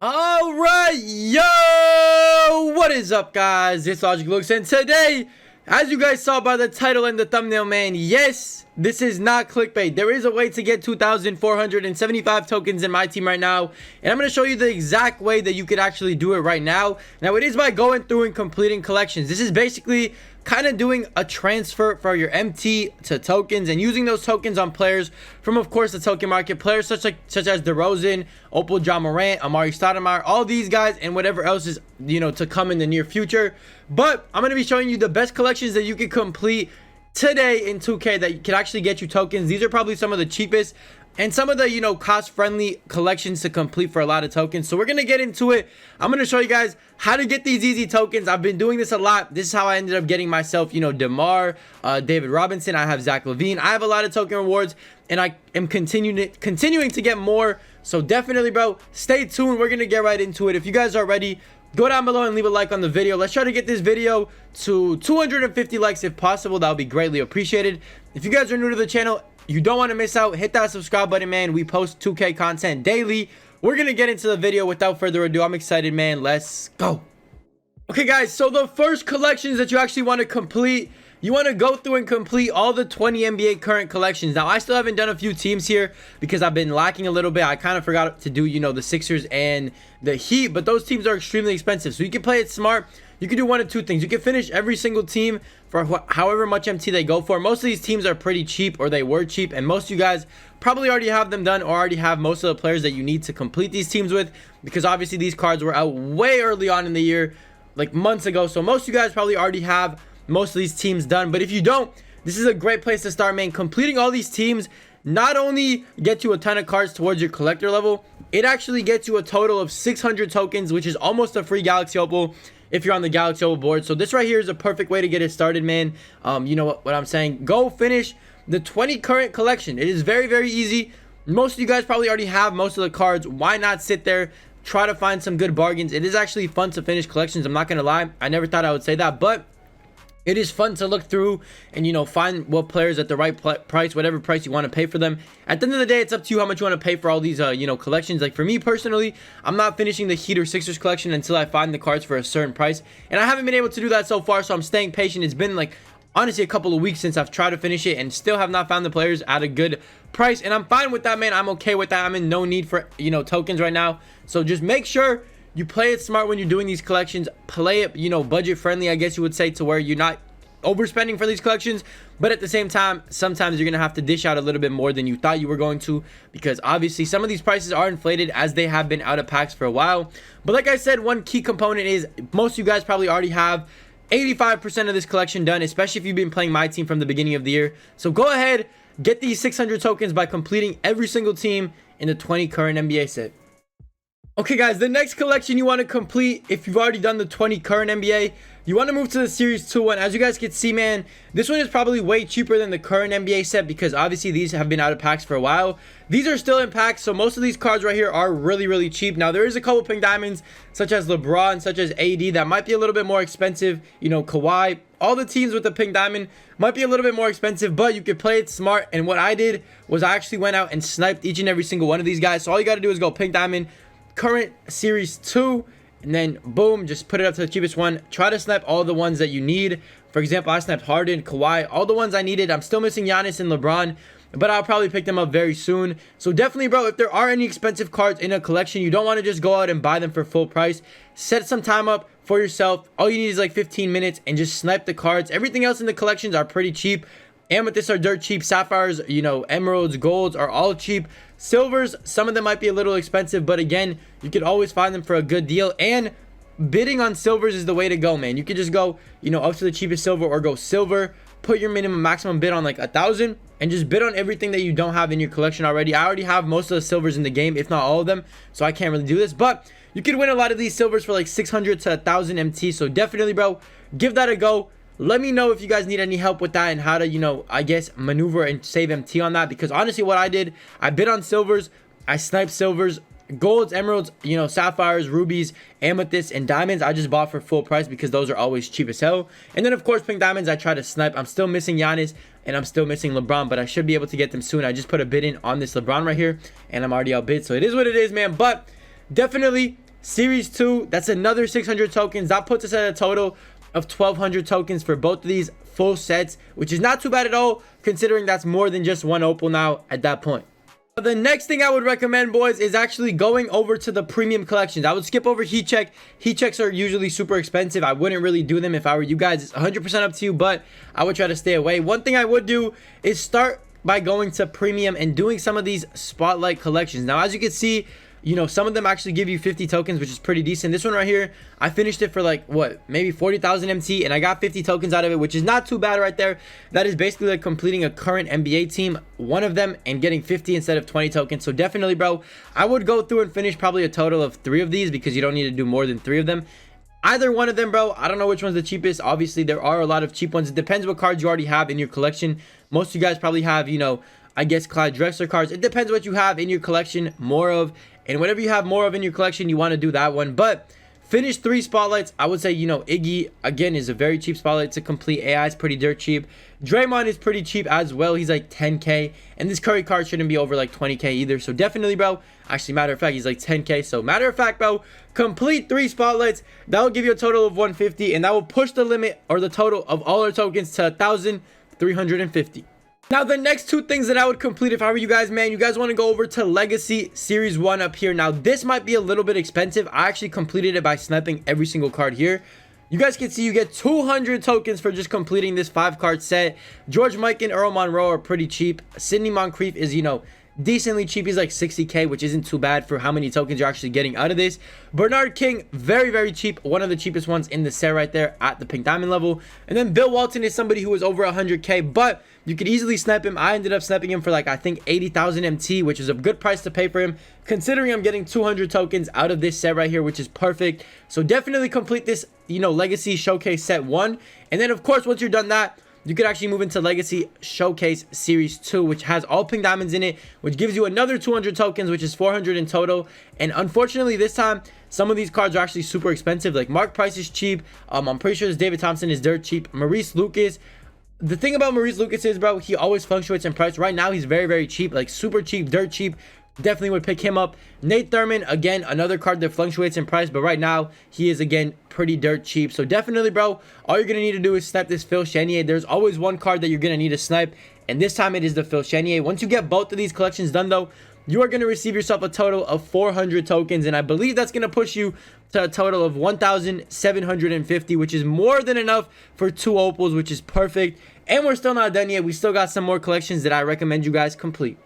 All right, yo, what is up, guys? It's LogicLookss, and today, as you guys saw by the title and the thumbnail, man, yes, this is not clickbait. There is a way to get 2,475 tokens in my team right now, and I'm going to show you the exact way that you could actually do it right now. Now, it is by going through and completing collections. This is basically kind of doing a transfer for your MT to tokens and using those tokens on players from, of course, the token market. Players such as DeRozan, Opal, John Morant, Amari Stoudemire, all these guys, and whatever else is, to come in the near future. But I'm going to be showing you the best collections that you can complete today in 2K that can actually get you tokens. These are probably some of the cheapest and some of the, cost-friendly collections to complete for a lot of tokens. So we're going to get into it. I'm going to show you guys how to get these easy tokens. I've been doing this a lot. This is how I ended up getting myself, DeMar, David Robinson. I have Zach LaVine. I have a lot of token rewards, and I am continuing to get more. So definitely, bro, stay tuned. We're going to get right into it. If you guys are ready, go down below and leave a like on the video. Let's try to get this video to 250 likes if possible. That would be greatly appreciated. If you guys are new to the channel, you don't want to miss out, hit that subscribe button, man. We post 2K content daily. We're going to get into the video without further ado. I'm excited, man. Let's go. Okay, guys, so the first collections that you actually want to complete, you want to go through and complete all the 20 NBA current collections. Now, I still haven't done a few teams here because I've been lacking a little bit. I kind of forgot to do, the Sixers and the Heat, but those teams are extremely expensive. So you can play it smart. You can do one of two things. You can finish every single team for however much MT they go for. Most of these teams are pretty cheap, or they were cheap, and most of you guys probably already have them done or already have most of the players that you need to complete these teams with, because obviously these cards were out way early on in the year, like months ago. So most of you guys probably already have most of these teams done. But if you don't, this is a great place to start, man. Completing all these teams not only gets you a ton of cards towards your collector level, it actually gets you a total of 600 tokens, which is almost a free Galaxy Opal if you're on the Galaxy Opal board. So this right here is a perfect way to get it started, man. You know what I'm saying? Go finish the 20 current collection. It is very, very easy. Most of you guys probably already have most of the cards. Why not sit there, try to find some good bargains? It is actually fun to finish collections. I'm not going to lie. I never thought I would say that, but it is fun to look through and, find what players at the right price, whatever price you want to pay for them. At the end of the day, it's up to you how much you want to pay for all these, collections. Like for me personally, I'm not finishing the Heat or Sixers collection until I find the cards for a certain price. And I haven't been able to do that so far, so I'm staying patient. It's been honestly a couple of weeks since I've tried to finish it and still have not found the players at a good price. And I'm fine with that, man. I'm okay with that. I'm in no need for, tokens right now. So just make sure you play it smart when you're doing these collections. Play it, budget friendly, I guess you would say, to where you're not overspending for these collections. But at the same time, sometimes you're gonna have to dish out a little bit more than you thought you were going to, because obviously some of these prices are inflated as they have been out of packs for a while. But like I said, one key component is most of you guys probably already have 85% of this collection done, especially if you've been playing my team from the beginning of the year. So go ahead, get these 600 tokens by completing every single team in the 20 current NBA set. Okay, guys, the next collection you want to complete, if you've already done the 20 current NBA, you want to move to the Series 2 one. As you guys can see, man, this one is probably way cheaper than the current NBA set because obviously these have been out of packs for a while. These are still in packs, so most of these cards right here are really, really cheap. Now, there is a couple pink diamonds, such as LeBron, such as AD, that might be a little bit more expensive. Kawhi, all the teams with the pink diamond might be a little bit more expensive, but you could play it smart. And what I did was I actually went out and sniped each and every single one of these guys. So all you got to do is go pink diamond, current Series 2, and then boom, just put it up to the cheapest one. Try to snipe all the ones that you need. For example, I sniped Harden, Kawhi, all the ones I needed. I'm still missing Giannis and LeBron, but I'll probably pick them up very soon. So definitely, bro, if there are any expensive cards in a collection, you don't want to just go out and buy them for full price. Set some time up for yourself. All you need is like 15 minutes and just snipe the cards. Everything else in the collections are pretty cheap. Amethysts are dirt cheap. Sapphires, emeralds, golds are all cheap. Silvers, some of them might be a little expensive, but again, you could always find them for a good deal. And bidding on silvers is the way to go, man. You could just go, up to the cheapest silver, or go silver. Put your maximum bid on like 1,000 and just bid on everything that you don't have in your collection already. I already have most of the silvers in the game, if not all of them, so I can't really do this. But you could win a lot of these silvers for like 600 to 1,000 MT. So definitely, bro, give that a go. Let me know if you guys need any help with that and how to, I guess, maneuver and save MT on that. Because honestly, what I did, I bid on silvers, I sniped silvers, golds, emeralds, sapphires, rubies, amethysts, and diamonds. I just bought for full price because those are always cheap as hell. And then, of course, pink diamonds, I try to snipe. I'm still missing Giannis and I'm still missing LeBron, but I should be able to get them soon. I just put a bid in on this LeBron right here and I'm already outbid. So it is what it is, man. But definitely Series 2, that's another 600 tokens. That puts us at a total of 1,200 tokens for both of these full sets, which is not too bad at all, considering that's more than just one opal now at that point. The next thing I would recommend, boys, is actually going over to the premium collections. I would skip over heat check. Heat checks are usually super expensive. I wouldn't really do them if I were you guys. It's 100% up to you, but I would try to stay away. One thing I would do is start by going to premium and doing some of these spotlight collections. Now, as you can see, you know, some of them actually give you 50 tokens, which is pretty decent. This one right here, I finished it for like, what, maybe 40,000 MT, and I got 50 tokens out of it, which is not too bad right there. That is basically like completing a current NBA team, one of them, and getting 50 instead of 20 tokens. So definitely, bro, I would go through and finish probably a total of 3 of these, because you don't need to do more than 3 of them. Either one of them, bro. I don't know which one's the cheapest. Obviously, there are a lot of cheap ones. It depends what cards you already have in your collection. Most of you guys probably have, you know, I guess Clyde Drexler cards. It depends what you have in your collection more of. And whatever you have more of in your collection, you want to do that one. But finish 3 spotlights. I would say, you know, Iggy, again, is a very cheap spotlight to complete. AI is pretty dirt cheap. Draymond is pretty cheap as well. He's like 10K. And this Curry card shouldn't be over like 20K either. So definitely, bro. Actually, matter of fact, he's like 10K. So matter of fact, bro, complete 3 spotlights. That will give you a total of 150. And that will push the limit or the total of all our tokens to 1,350. Now, the next 2 things that I would complete if I were you guys, man, you guys want to go over to Legacy Series 1 up here. Now, this might be a little bit expensive. I actually completed it by sniping every single card here. You guys can see you get 200 tokens for just completing this 5-card set. George Mike and Earl Monroe are pretty cheap. Sidney Moncrief is, you know, decently cheap. He's like 60K, which isn't too bad for how many tokens you're actually getting out of this. Bernard King, very, very cheap. One of the cheapest ones in the set right there at the pink diamond level. And then Bill Walton is somebody who was over 100K, but you could easily snipe him. I ended up sniping him for like, I think 80,000 MT, which is a good price to pay for him, considering I'm getting 200 tokens out of this set right here, which is perfect. So definitely complete this, you know, Legacy Showcase Set 1. And then, of course, once you're done that, you could actually move into Legacy Showcase Series 2, which has all pink diamonds in it, which gives you another 200 tokens, which is 400 in total. And unfortunately, this time, some of these cards are actually super expensive. Like Mark Price is cheap. I'm pretty sure this David Thompson is dirt cheap. Maurice Lucas. The thing about Maurice Lucas is, bro, he always fluctuates in price. Right now, he's very, very cheap, like super cheap, dirt cheap. Definitely would pick him up. Nate Thurman, again, another card that fluctuates in price, but right now he is, again, pretty dirt cheap. So definitely, bro, all you're gonna need to do is snipe this Phil Chenier. There's always one card that you're gonna need to snipe, and this time it is the Phil Chenier. Once you get both of these collections done, though, you are gonna receive yourself a total of 400 tokens, and I believe that's gonna push you to a total of 1,750, which is more than enough for 2 opals, which is perfect. And we're still not done yet. We still got some more collections that I recommend you guys complete.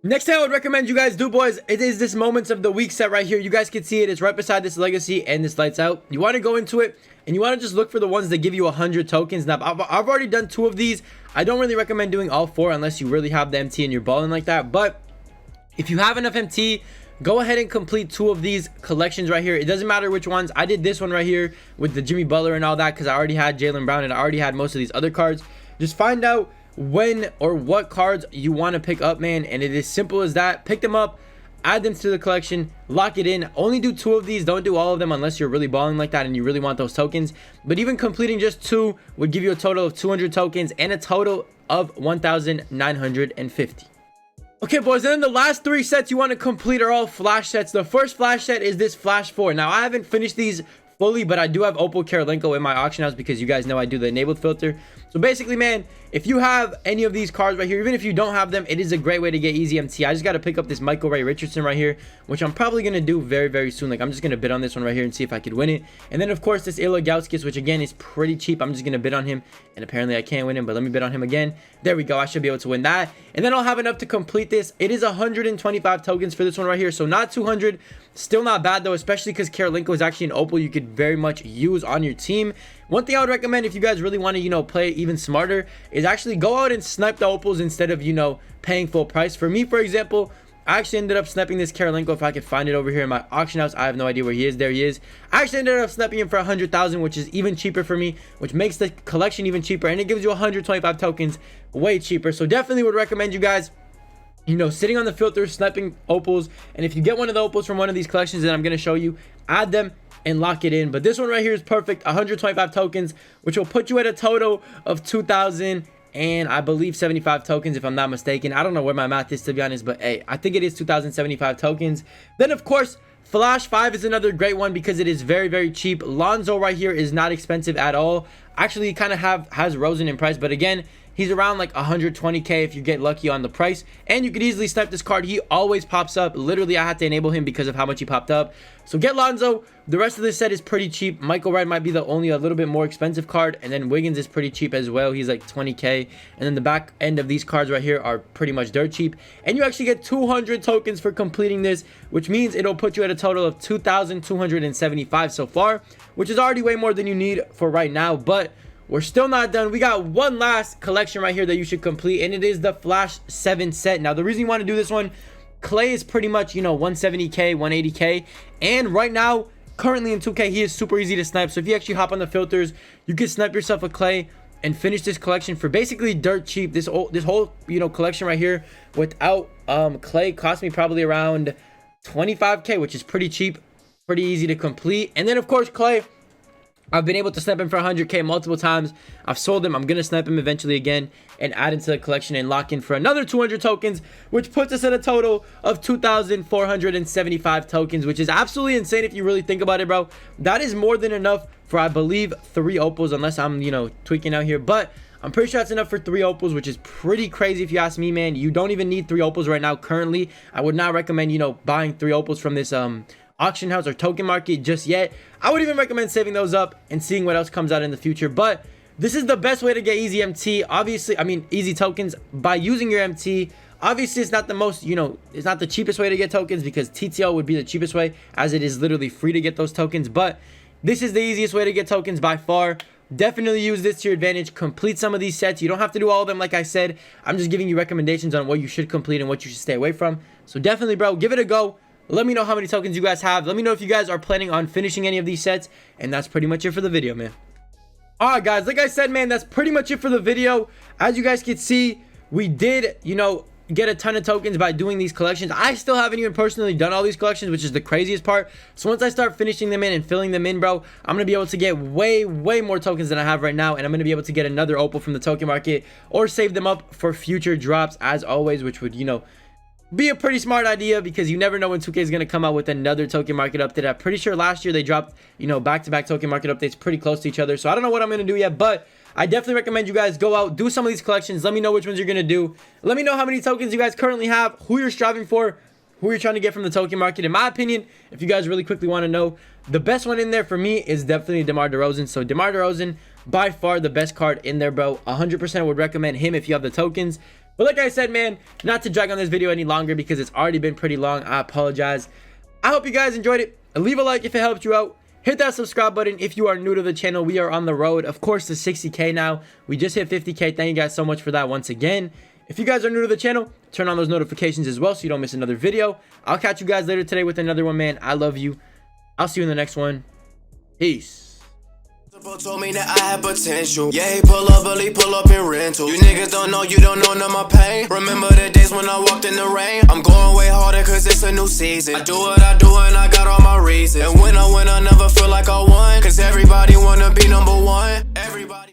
Next thing I would recommend you guys do, boys, it is this Moments of the Week set right here. You guys can see it. It's right beside this Legacy and this Lights Out. You want to go into it, and you want to just look for the ones that give you 100 tokens. Now, I've already done 2 of these. I don't really recommend doing all 4 unless you really have the MT and you're balling like that. But if you have enough MT, go ahead and complete 2 of these collections right here. It doesn't matter which ones. I did this one right here with the Jimmy Butler and all that because I already had Jaylen Brown and I already had most of these other cards. Just find out when or what cards you want to pick up, man, and it is simple as that. Pick them up, add them to the collection, lock it in. Only do 2 of these. Don't do all of them unless you're really balling like that and you really want those tokens. But even completing just 2 would give you a total of 200 tokens and a total of 1,950. Okay, boys, and then the last 3 sets you want to complete are all flash sets. The first flash set is this Flash 4. Now, I haven't finished these fully, but I do have Opal Karolinko in my auction house because you guys know I do the enabled filter. So basically, man, if you have any of these cards right here, even if you don't have them, it is a great way to get easy MT. I just got to pick up this Michael Ray Richardson right here, which I'm probably going to do very, very soon. Like, I'm just going to bid on this one right here and see if I could win it. And then, of course, this Ilagauskas, which, again, is pretty cheap. I'm just going to bid on him, and apparently I can't win him, but let me bid on him again. There we go. I should be able to win that. And then I'll have enough to complete this. It is 125 tokens for this one right here, so not 200. Still not bad, though, especially because Karolinko is actually an Opal you could very much use on your team. One thing I would recommend if you guys really want to, you know, play even smarter is actually go out and snipe the Opals instead of, you know, paying full price. For me, for example, I actually ended up sniping this Karolinko. If I could find it over here in my auction house, I have no idea where he is. There he is. I actually ended up sniping him for 100,000, which is even cheaper for me, which makes the collection even cheaper, and it gives you 125 tokens, way cheaper. So definitely would recommend you guys, you know, sitting on the filter, sniping opals. And if you get one of the opals from one of these collections that I'm going to show you, add them and lock it in. But this one right here is perfect. 125 tokens, which will put you at a total of 2,000 and I believe 75 tokens, if I'm not mistaken. I don't know where my math is, to be honest, but hey, I think it is 2,075 tokens. Then, of course, Flash 5 is another great one because it is very, very cheap. Lonzo right here is not expensive at all. Actually, he kind of has risen in price, but again, he's around like 120k if you get lucky on the price, and you could easily snipe this card. He always pops up. Literally, I had to enable him because of how much he popped up. So get Lonzo. The rest of this set is pretty cheap. Michael Wright might be the only a little bit more expensive card, and then Wiggins is pretty cheap as well. He's like 20k, and then the back end of these cards right here are pretty much dirt cheap, and you actually get 200 tokens for completing this, which means it'll put you at a total of 2,275 so far, which is already way more than you need for right now. But we're still not done. We got one last collection right here that you should complete, and it is the Flash 7 set. Now, the reason you want to do this one, Clay is pretty much, you know, 170k, 180k, and right now, currently in 2K, he is super easy to snipe. So if you actually hop on the filters, you can snipe yourself a Clay and finish this collection for basically dirt cheap. This whole, you know, collection right here without Clay cost me probably around 25k, which is pretty cheap, pretty easy to complete. And then, of course, Clay, I've been able to snipe him for 100k multiple times. I've sold him. I'm going to snipe him eventually again and add into the collection and lock in for another 200 tokens, which puts us at a total of 2,475 tokens, which is absolutely insane if you really think about it, bro. That is more than enough for, I believe, 3 opals, unless I'm, you know, tweaking out here. But I'm pretty sure that's enough for 3 opals, which is pretty crazy if you ask me, man. You don't even need 3 opals right now currently. I would not recommend, you know, buying 3 opals from this auction house or token market just yet. I would even recommend saving those up and seeing what else comes out in the future. But this is the best way to get easy MT, obviously. I mean, easy tokens by using your MT. Obviously, it's not the most, you know, it's not the cheapest way to get tokens, because TTL would be the cheapest way, as it is literally free to get those tokens. But this is the easiest way to get tokens by far. Definitely use this to your advantage. Complete some of these sets. You don't have to do all of them, like I said. I'm just giving you recommendations on what you should complete and what you should stay away from. So definitely, bro, give it a go. Let me know how many tokens you guys have. Let me know if you guys are planning on finishing any of these sets. And that's pretty much it for the video, man. Alright, guys, like I said, man, that's pretty much it for the video. As you guys can see, we did, you know, get a ton of tokens by doing these collections. I still haven't even personally done all these collections, which is the craziest part. So once I start finishing them in and filling them in, bro, I'm gonna be able to get way more tokens than I have right now, and I'm gonna be able to get another opal from the token market or save them up for future drops, as always, which would, you know, be a pretty smart idea, because you never know when 2K is going to come out with another token market update. I'm pretty sure last year they dropped, you know, back-to-back token market updates pretty close to each other. So I don't know what I'm going to do yet, but I definitely recommend you guys go out, do some of these collections. Let me know which ones you're going to do. Let me know how many tokens you guys currently have, who you're striving for, who you're trying to get from the token market. In my opinion, if you guys really quickly want to know, the best one in there for me is definitely DeMar DeRozan. So DeMar DeRozan, by far the best card in there, bro. 100% would recommend him if you have the tokens. But like I said, man, not to drag on this video any longer because it's already been pretty long. I apologize. I hope you guys enjoyed it. Leave a like if it helped you out. Hit that subscribe button if you are new to the channel. We are on the road, of course, to 60k now. We just hit 50k. Thank you guys so much for that once again. If you guys are new to the channel, turn on those notifications as well so you don't miss another video. I'll catch you guys later today with another one, man. I love you. I'll see you in the next one. Peace. Told me that I had potential. Yeah, he pull up in rental. You niggas don't know, you don't know none of my pain. Remember the days when I walked in the rain? I'm going way harder cause it's a new season. I do what I do and I got all my reasons. And when I win, I never feel like I won, cause everybody wanna be number one.